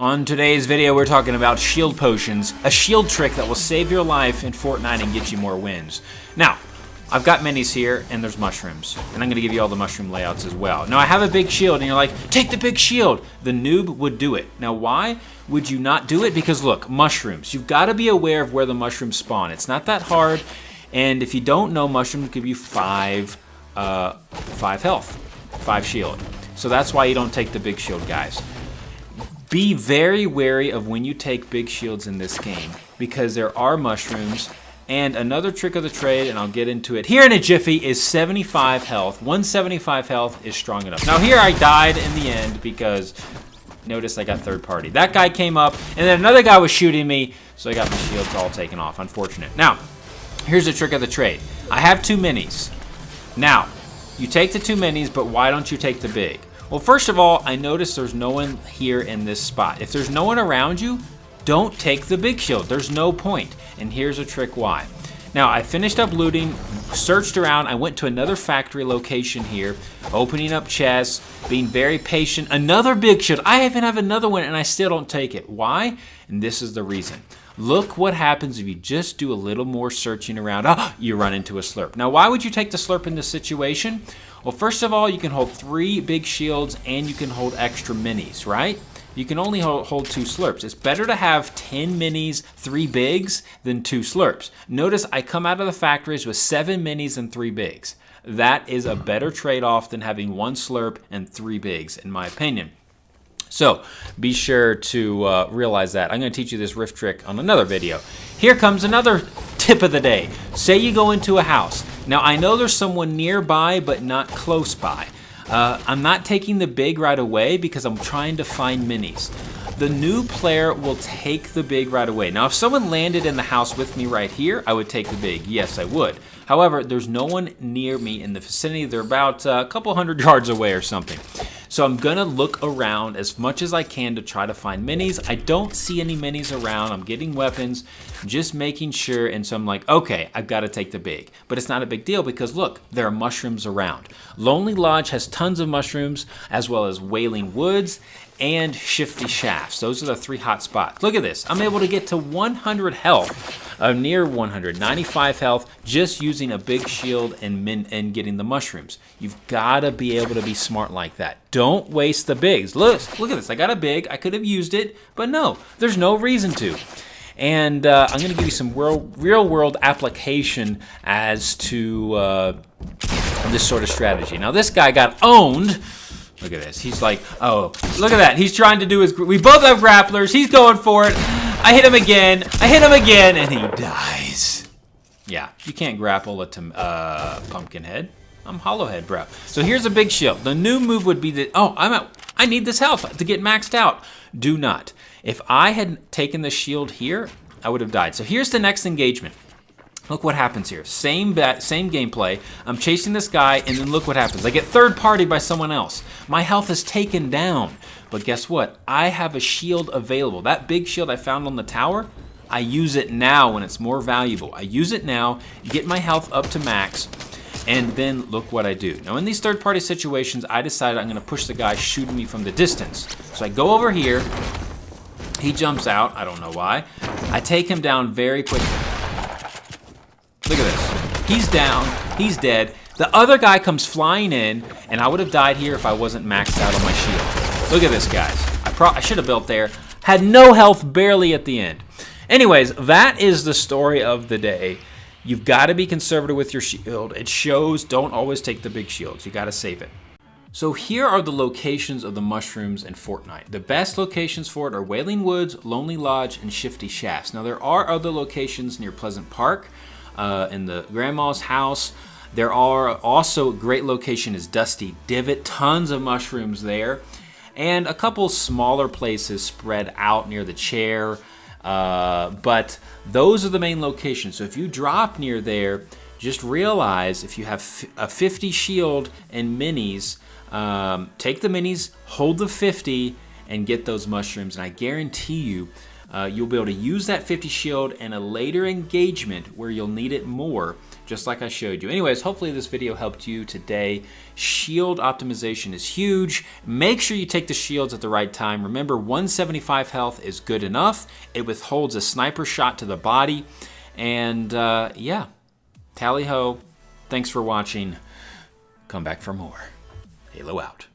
On today's video, we're talking about shield potions, a shield trick that will save your life in Fortnite and get you more wins. Now, I've got minis here, and there's mushrooms, and I'm going to give you all the mushroom layouts as well. Now, I have a big shield, and you're like, take the big shield. The noob would do it. Now, why would you not do it? Because look, mushrooms. You've got to be aware of where the mushrooms spawn. It's not that hard, and if you don't know, mushrooms give you 5 health, 5 shield. So that's why you don't take the big shield, guys. Be very wary of when you take big shields in this game because there are mushrooms. And another trick of the trade, and I'll get into it here in a jiffy, is 75 health. 175 health is strong enough. Now here I died in the end because, notice I got third party. That guy came up, and then another guy was shooting me, so I got my shields all taken off. Unfortunate. Now, here's the trick of the trade. I have 2 minis. Now, you take the 2 minis, but why don't you take the big? Well, first of all, I notice there's no one here in this spot. If there's no one around you, don't take the big shield. There's no point. And here's a trick why. Now, I finished up looting, searched around. I went to another factory location here, opening up chests, being very patient. Another big shield. I even have another one, and I still don't take it. Why? And this is the reason. Look what happens if you just do a little more searching around. Oh, you run into a slurp. Now, why would you take the slurp in this situation? Well, first of all, you can hold 3 big shields and you can hold extra minis, right? You can only hold 2 slurps. It's better to have 10 minis, 3 bigs than 2 slurps. Notice I come out of the factories with 7 minis and 3 bigs. That is a better trade-off than having 1 slurp and 3 bigs, in my opinion. So be sure to realize that. I'm going to teach you this rift trick on another video. Here comes another tip of the day. Say you go into a house. Now, I know there's someone nearby, but not close by. I'm not taking the big right away because I'm trying to find minis. The new player will take the big right away. Now, if someone landed in the house with me right here, I would take the big. Yes, I would. However, there's no one near me in the vicinity. They're about a couple hundred yards away or something. So I'm going to look around as much as I can to try to find minis. I don't see any minis around. I'm getting weapons, just making sure. And so I'm like, okay, I've got to take the big. But it's not a big deal because, look, there are mushrooms around. Lonely Lodge has tons of mushrooms, as well as Wailing Woods and Shifty Shafts. Those are the 3 hot spots. Look at this. I'm able to get to 100 health, near 195 health, just using a big shield and getting the mushrooms. You've got to be able to be smart like that. Don't waste the bigs. Look at this. I got a big. I could have used it, but no, there's no reason to. And I'm going to give you some real-world application as to this sort of strategy. Now, this guy got owned. Look at this. He's like, oh, look at that. He's trying to do his... We both have grapplers. He's going for it. I hit him again. And he dies. Yeah, you can't grapple a pumpkin head. I'm hollow head, bro. So here's a big shield. The new move would be that, oh, I need this health to get maxed out. Do not. If I had taken the shield here, I would have died. So here's the next engagement. Look what happens here. Same gameplay. I'm chasing this guy, and then look what happens. I get third party by someone else. My health is taken down. But guess what? I have a shield available. That big shield I found on the tower, I use it now when it's more valuable. I use it now, get my health up to max, and then look what I do. Now, in these third party situations, I decided I'm going to push the guy shooting me from the distance. So I go over here. He jumps out. I don't know why. I take him down very quickly. Look at this. He's down. He's dead. The other guy comes flying in, and I would have died here if I wasn't maxed out on my shield. Look at this, guys. I should have built there. Had no health barely at the end. Anyways, that is the story of the day. You've got to be conservative with your shield. It shows. Don't always take the big shields. You got to save it. So here are the locations of the mushrooms in Fortnite. The best locations for it are Wailing Woods, Lonely Lodge, and Shifty Shafts. Now, there are other locations near Pleasant Park. In the grandma's house. There are also a great location is Dusty Divot, tons of mushrooms there, and a couple smaller places spread out near the chair, but those are the main locations. So if you drop near there, just realize if you have a 50 shield and minis, take the minis, hold the 50, and get those mushrooms, and I guarantee you you'll be able to use that 50 shield in a later engagement where you'll need it more, just like I showed you. Anyways, hopefully this video helped you today. Shield optimization is huge. Make sure you take the shields at the right time. Remember, 175 health is good enough. It withholds a sniper shot to the body. And yeah, tally ho. Thanks for watching. Come back for more. Halo out.